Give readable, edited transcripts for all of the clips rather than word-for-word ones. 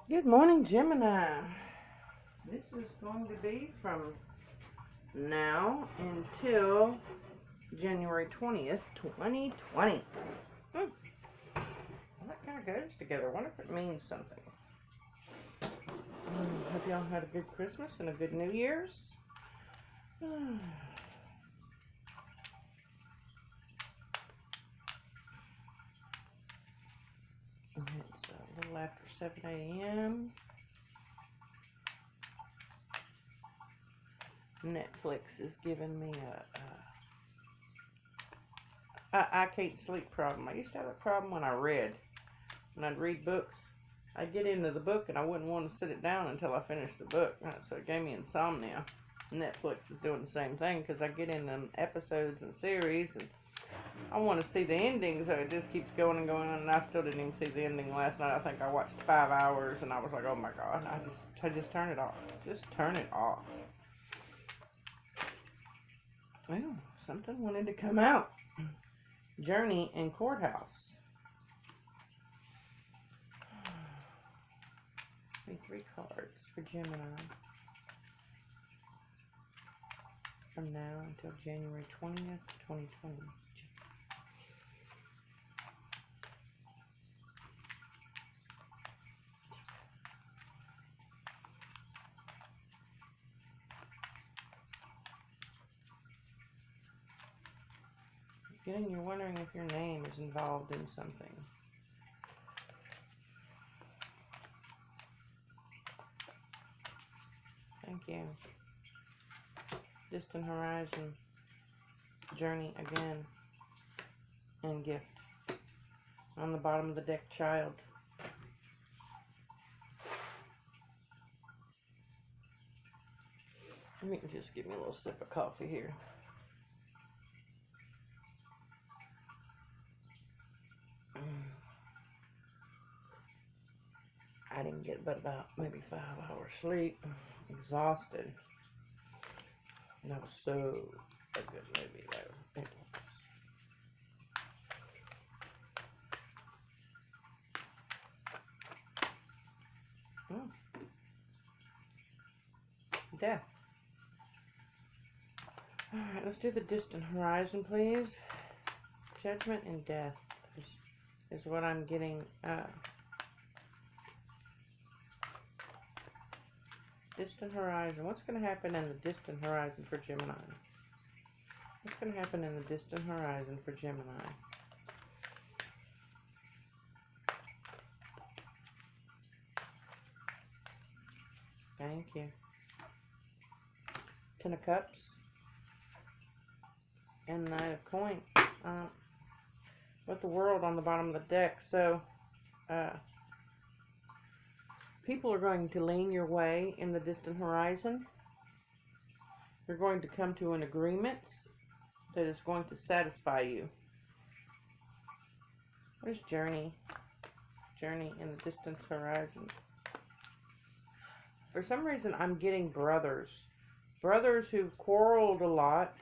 Good morning, Gemini. This is going to be from now until January 20th, 2020. Well, that kind of goes together. I wonder if it means something. Hope y'all had a good Christmas and a good New Year's. It's a little after 7 a.m. Netflix is giving me I can't sleep problem. I used to have that problem when I read. When I'd read books, I'd get into the book and I wouldn't want to sit it down until I finished the book. So it gave me insomnia. Netflix is doing the same thing because I get into episodes and series and I want to see the ending, so it just keeps going and going, and I still didn't even see the ending last night. I think I watched 5 hours, and I was like, oh my god, I just turn it off. Just turn it off. Well, something wanted to come out. Journey and Courthouse. 3 cards for Gemini. From now until January 20th, 2020. Again, you're wondering if your name is involved in something. Thank you. Distant Horizon. Journey again. And Gift. On the bottom of the deck, Child. Let me just give me a little sip of coffee here. I didn't get but about maybe 5 hours sleep. Exhausted. That was so a good movie though. It was. Death. Alright, let's do the Distant Horizon, please. Judgment and Death is what I'm getting. Distant Horizon. What's going to happen in the Distant Horizon for Gemini? What's going to happen in the Distant Horizon for Gemini? Thank you. 10 of Cups. And Knight of Coins. With the World on the bottom of the deck. So, people are going to lean your way in the Distant Horizon. You're going to come to an agreement that is going to satisfy you. Where's Journey? Journey in the Distant Horizon. For some reason, I'm getting brothers. Brothers who've quarreled a lot.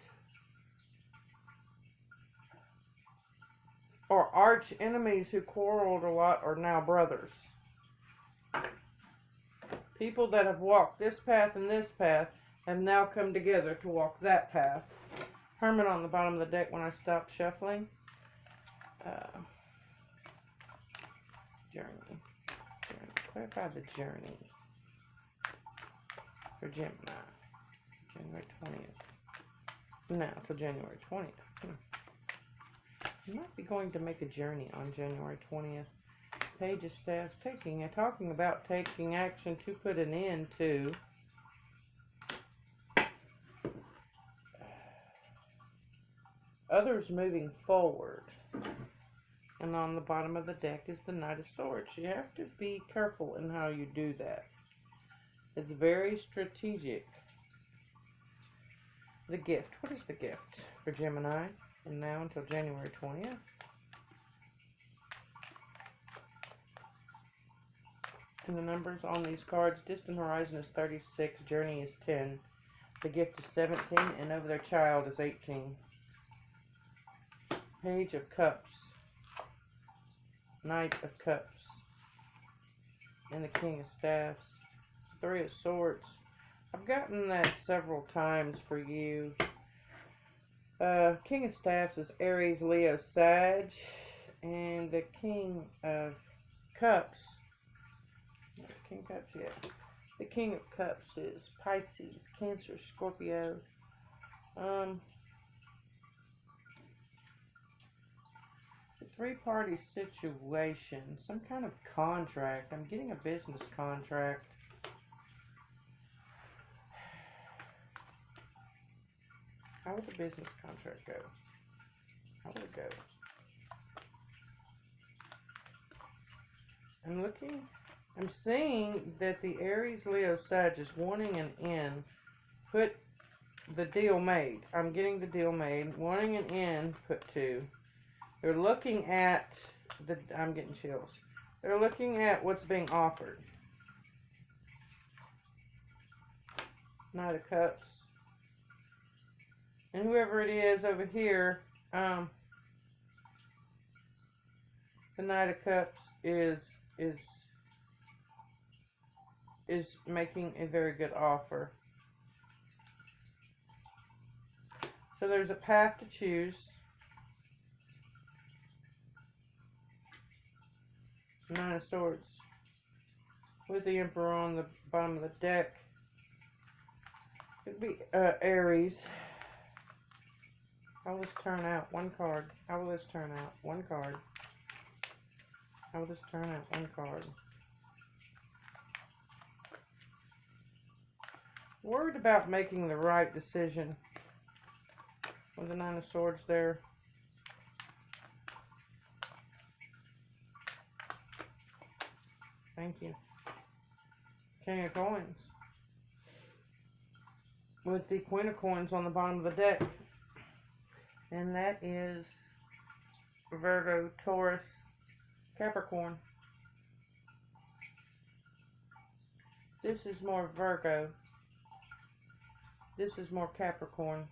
Or arch enemies who quarreled a lot are now brothers. People that have walked this path and this path have now come together to walk that path. Hermit on the bottom of the deck when I stopped shuffling. Journey. Clarify the journey for Gemini. January 20th. Now till January 20th. You might be going to make a journey on January 20th. Page of Staffs, talking about taking action to put an end to others moving forward. And on the bottom of the deck is the Knight of Swords. You have to be careful in how you do that. It's very strategic. The Gift. What is the gift for Gemini? And now until January 20th. And the numbers on these cards, Distant Horizon is 36, Journey is 10, the Gift is 17, and over their Child is 18. Page of Cups, Knight of Cups, and the King of Staffs. Three of Swords. I've gotten that several times for you. King of Staffs is Aries, Leo, Sag. And the King of Cups. Not the King of Cups yet. The King of Cups is Pisces, Cancer, Scorpio. The three-party situation. Some kind of contract. I'm getting a business contract. How would the business contract go? How would it go? I'm seeing that the Aries, Leo, Sag is wanting an in. Put the deal made. I'm getting the deal made. Wanting an in, put two. They're looking at I'm getting chills. They're looking at what's being offered. Knight of Cups. And whoever it is over here, the Knight of Cups is making a very good offer. So there's a path to choose. Nine of Swords with the Emperor on the bottom of the deck. Could be Aries. How will this turn out? One card. How will this turn out? One card. How will this turn out? One card. Worried about making the right decision. With the Nine of Swords there. Thank you. King of Coins. With the Queen of Coins on the bottom of the deck. And that is Virgo, Taurus, Capricorn. This is more Virgo. This is more Capricorn.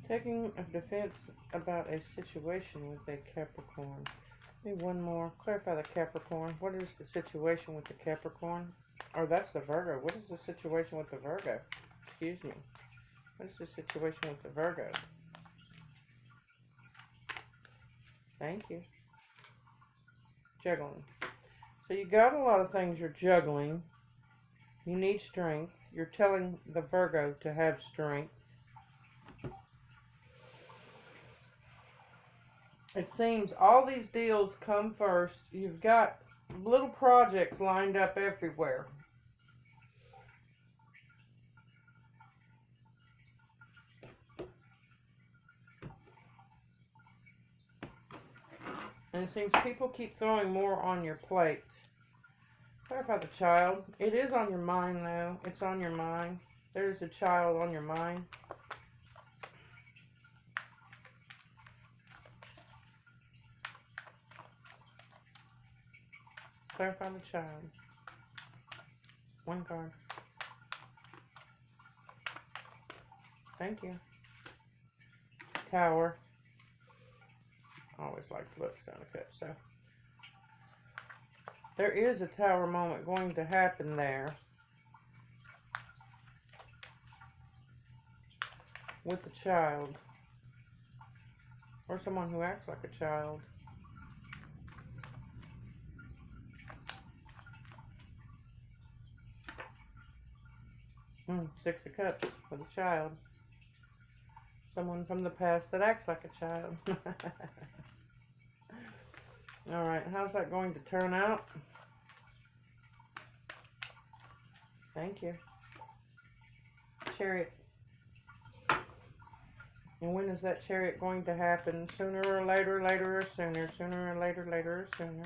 Taking a defense about a situation with a Capricorn. Maybe one more. Clarify the Capricorn. What is the situation with the Capricorn? Or that's the Virgo. What is the situation with the Virgo? Excuse me. What is the situation with the Virgo? Thank you. Juggling. So you got a lot of things you're juggling. You need strength. You're telling the Virgo to have strength. It seems all these deals come first. You've got little projects lined up everywhere. And it seems people keep throwing more on your plate. Clarify the child. It is on your mind, though. It's on your mind. There's a child on your mind. Clarify the child. One card. Thank you. Tower. I always like to look sound effects, so. There is a tower moment going to happen there. With a child. Or someone who acts like a child. Six of Cups with a child. Someone from the past that acts like a child. Alright, how's that going to turn out? Thank you. Chariot. And when is that chariot going to happen? Sooner or later, later or sooner. Sooner or later, later or sooner.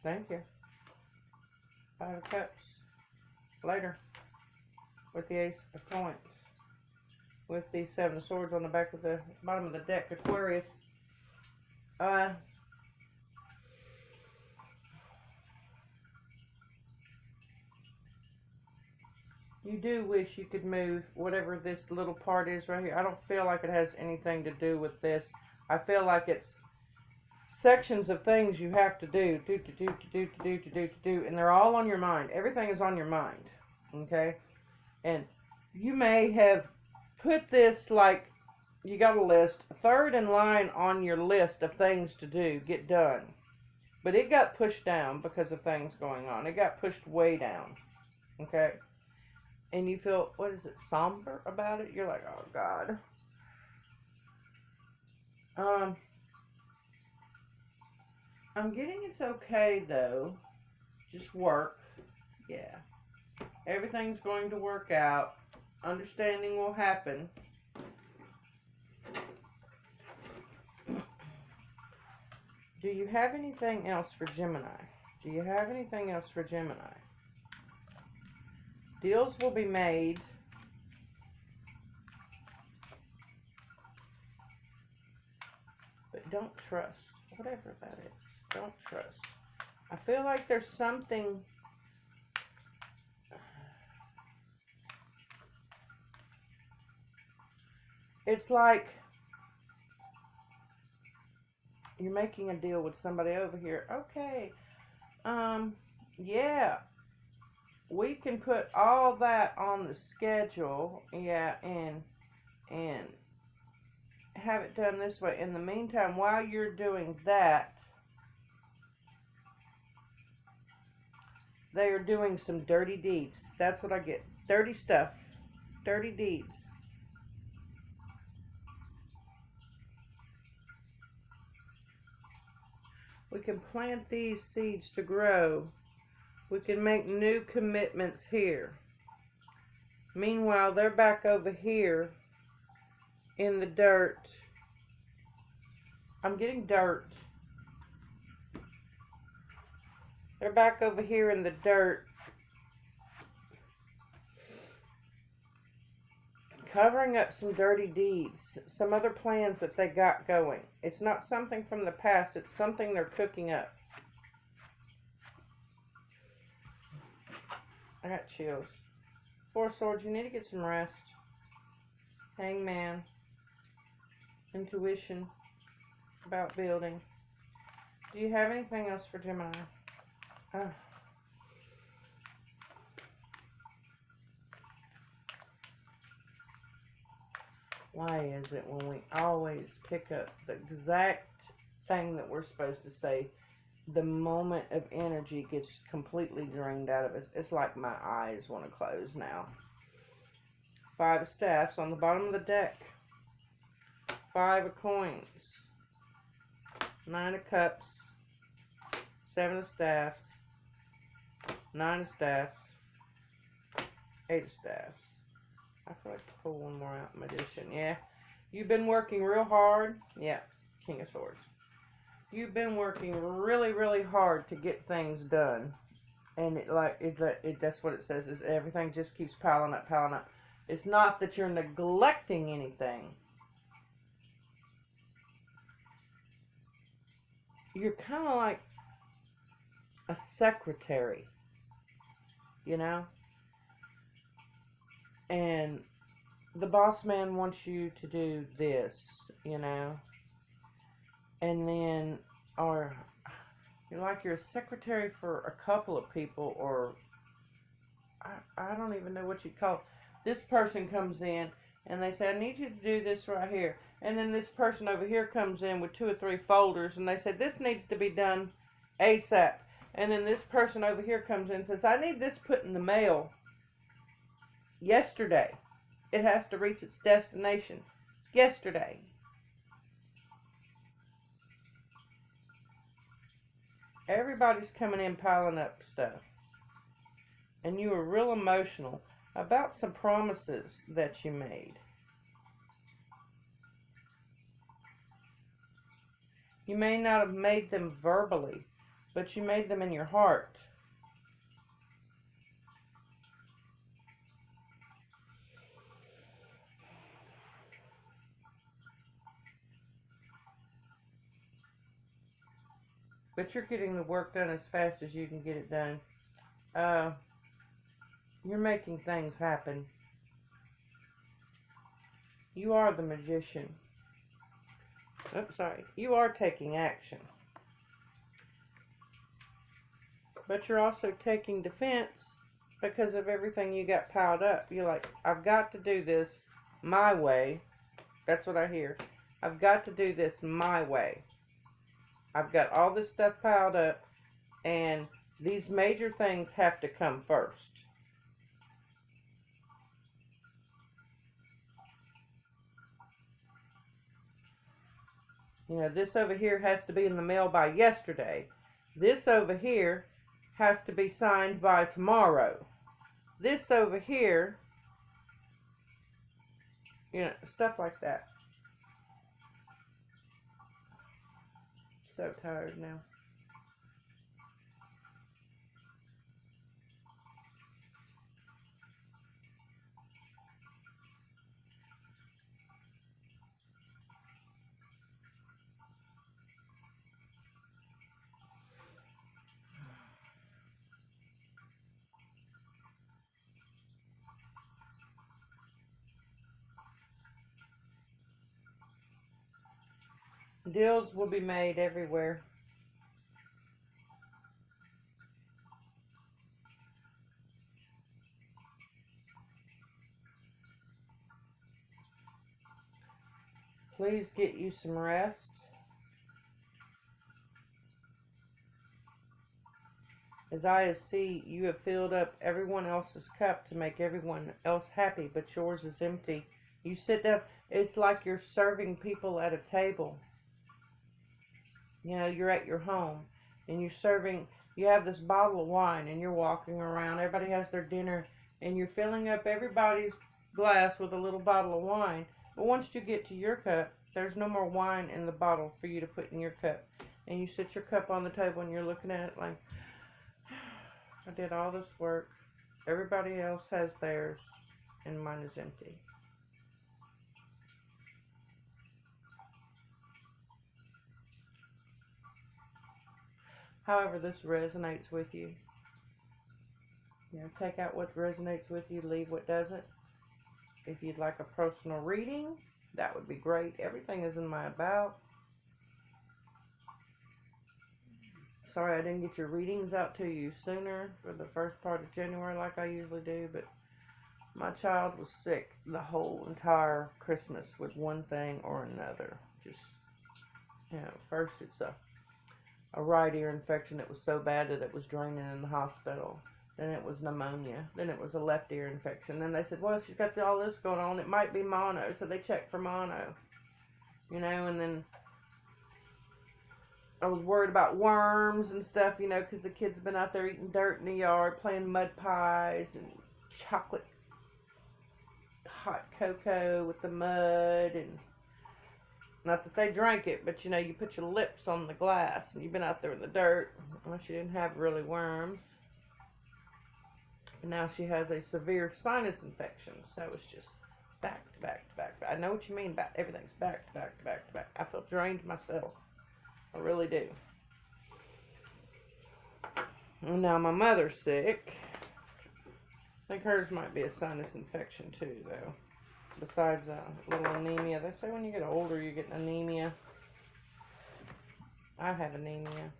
Thank you. Five of Cups. Later. with the Ace of Coins. With the Seven of Swords on the back of the bottom of the deck, Aquarius. You do wish you could move whatever this little part is right here. I don't feel like it has anything to do with this. I feel like it's sections of things you have to do, and they're all on your mind. Everything is on your mind, okay? And you may have put this, like, you got a list, third in line on your list of things to do, get done. But it got pushed down because of things going on. It got pushed way down, okay? And you feel, what is it, somber about it? You're like, oh, God. I'm getting it's okay, though. Just work. Yeah. Everything's going to work out. Understanding will happen. Do you have anything else for Gemini? Do you have anything else for Gemini? Deals will be made. But don't trust. Whatever that is. Don't trust. I feel like there's something. It's like you're making a deal with somebody over here. Okay. Yeah. We can put all that on the schedule. Yeah, and have it done this way. In the meantime, while you're doing that, they are doing some dirty deeds. That's what I get. Dirty stuff. Dirty deeds. We can plant these seeds to grow. We can make new commitments here. Meanwhile, they're back over here in the dirt. I'm getting dirt. They're back over here in the dirt, covering up some dirty deeds, some other plans that they got going. It's not something from the past, it's something they're cooking up. I got chills. Four of Swords, you need to get some rest. Hangman. Intuition about building. Do you have anything else for Gemini? Why is it when we always pick up the exact thing that we're supposed to say, the moment of energy gets completely drained out of us? It's like my eyes want to close now. Five of Staffs on the bottom of the deck. Five of Coins. Nine of Cups. Seven of Staffs. Nine of Staffs. Eight of Staffs. I feel like to pull one more out. Magician. Yeah. You've been working real hard. Yeah. King of Swords. You've been working really, really hard to get things done. And that's what it says, is everything just keeps piling up, piling up. It's not that you're neglecting anything. You're kind of like a secretary, you know? And the boss man wants you to do this, you know? And then, or you're like you're a secretary for a couple of people, or I don't even know what you call it. This person comes in and they say, I need you to do this right here. And then this person over here comes in with 2 or 3 folders and they say, this needs to be done ASAP. And then this person over here comes in and says, I need this put in the mail yesterday. It has to reach its destination yesterday. Everybody's coming in piling up stuff. And you were real emotional about some promises that you made. You may not have made them verbally, but you made them in your heart. But you're getting the work done as fast as you can get it done. You're making things happen. You are the magician. Oops, sorry. You are taking action. But you're also taking defense because of everything you got piled up. You're like, I've got to do this my way. That's what I hear. I've got to do this my way. I've got all this stuff piled up, and these major things have to come first. You know, this over here has to be in the mail by yesterday. This over here has to be signed by tomorrow. This over here, you know, stuff like that. So tired now. Deals will be made everywhere. Please get you some rest. As I see, you have filled up everyone else's cup to make everyone else happy, but yours is empty. You sit down, it's like you're serving people at a table. You know, you're at your home, and you're serving, you have this bottle of wine, and you're walking around, everybody has their dinner, and you're filling up everybody's glass with a little bottle of wine. But once you get to your cup, there's no more wine in the bottle for you to put in your cup. And you sit your cup on the table, and you're looking at it like, I did all this work. Everybody else has theirs, and mine is empty. However, this resonates with you. You know, take out what resonates with you, leave what doesn't. If you'd like a personal reading, that would be great. Everything is in my about. Sorry I didn't get your readings out to you sooner for the first part of January like I usually do, but my child was sick the whole entire Christmas with one thing or another. Just, you know, first it's a right ear infection that was so bad that it was draining in the hospital. Then it was pneumonia. Then it was a left ear infection. Then they said, well, she's got all this going on. It might be mono. So they checked for mono. You know, and then I was worried about worms and stuff, you know, because the kids have been out there eating dirt in the yard, playing mud pies and chocolate hot cocoa with the mud. And not that they drank it, but, you know, you put your lips on the glass and you've been out there in the dirt. Unless you didn't have really worms. And now she has a severe sinus infection. So it's just back to back to back. I know what you mean about everything's back to back to back to back. I feel drained myself. I really do. And now my mother's sick. I think hers might be a sinus infection too, though. Besides a little anemia. They say when you get older, you get anemia. I have anemia.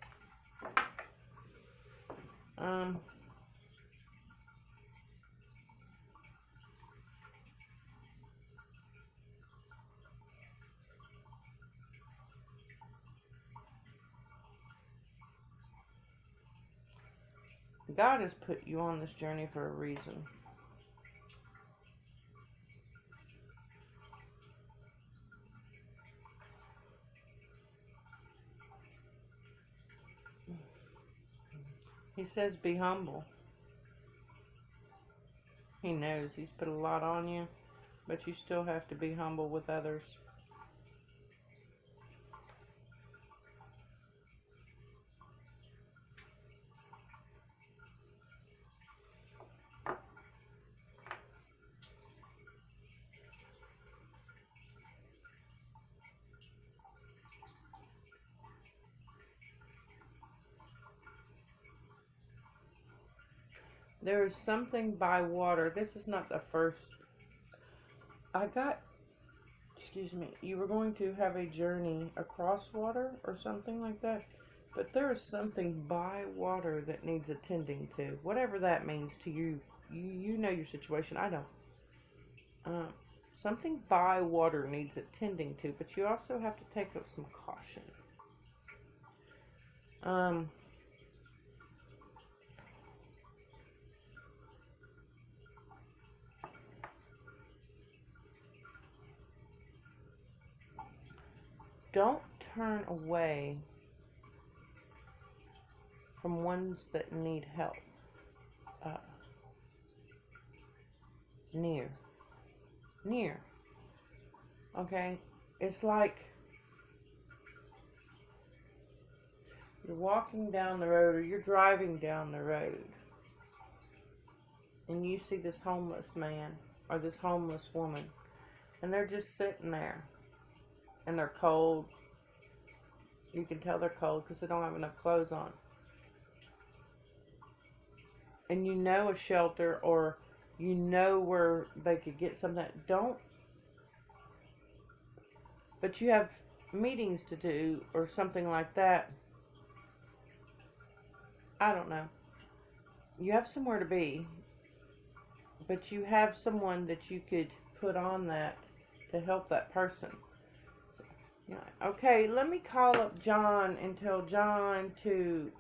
God has put you on this journey for a reason. He says be humble. He knows he's put a lot on you, but you still have to be humble with others. There is something by water. This is not the first. Excuse me, you were going to have a journey across water or something like that. But there is something by water that needs attending to. Whatever that means to you. You know your situation. I don't. Something by water needs attending to. But you also have to take up some caution. Don't turn away from ones that need help. Near. Okay? It's like you're walking down the road or you're driving down the road and you see this homeless man or this homeless woman and they're just sitting there and they're cold. You can tell they're cold because they don't have enough clothes on. And you know a shelter or you know where they could get something. But you have meetings to do or something like that. I don't know. You have somewhere to be, but you have someone that you could put on that to help that person. So, yeah. Okay, let me call up John and tell John to,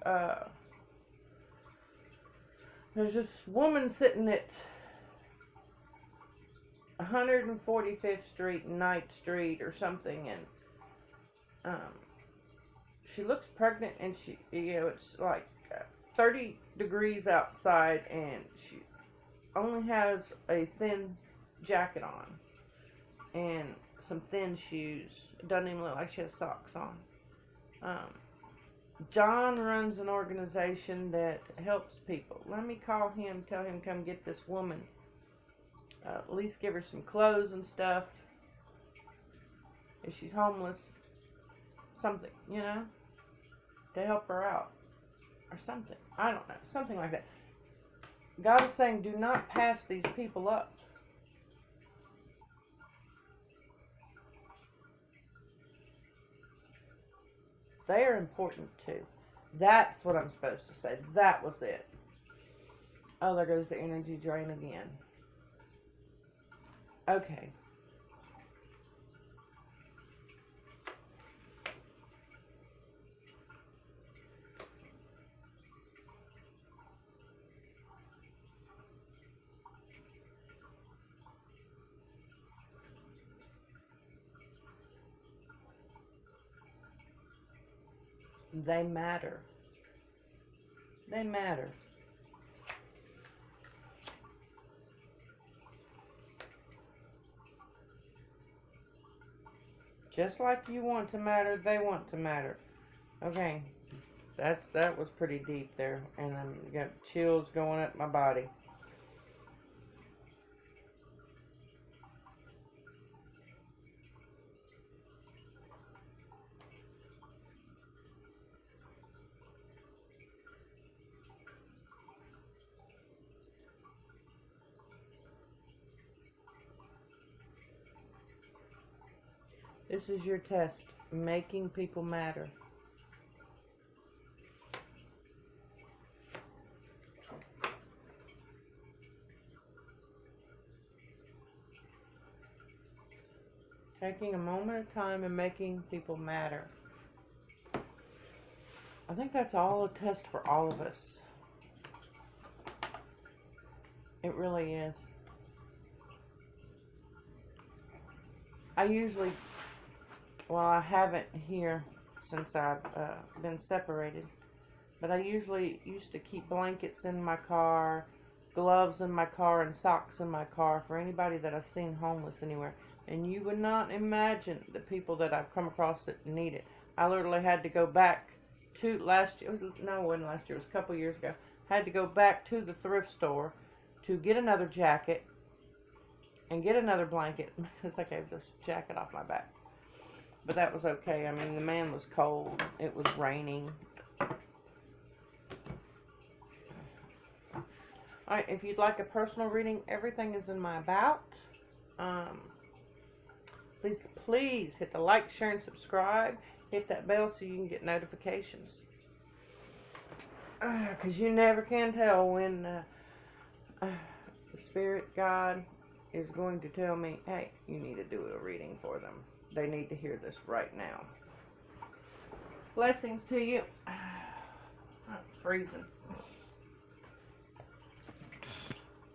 there's this woman sitting at 145th Street, Ninth Street, or something, and she looks pregnant, and she, it's like 30 degrees outside, and she only has a thin jacket on, and some thin shoes. It doesn't even look like she has socks on. John runs an organization that helps people. Let me call him, tell him come get this woman. At least give her some clothes and stuff. If she's homeless, something, to help her out. Or something. I don't know. Something like that. God is saying, do not pass these people up. They are important too. That's what I'm supposed to say. That was it. Oh, there goes the energy drain again. Okay. They matter. They matter. Just like you want to matter, they want to matter. Okay. That was pretty deep there. And I've got chills going up my body. This is your test. Making people matter. Taking a moment of time and making people matter. I think that's all a test for all of us. It really is. I haven't here since I've been separated, but I usually used to keep blankets in my car, gloves in my car, and socks in my car for anybody that I've seen homeless anywhere. And you would not imagine the people that I've come across that need it. I literally had to go back to last year. No, it wasn't last year. It was a couple years ago. Had to go back to the thrift store to get another jacket and get another blanket because I gave this jacket off my back. But that was okay. I mean, the man was cold. It was raining. Alright, if you'd like a personal reading, everything is in my about. Please hit the like, share, and subscribe. Hit that bell so you can get notifications. Because you never can tell when the Spirit God is going to tell me, hey, you need to do a reading for them. They need to hear this right now. Blessings to you. I'm freezing.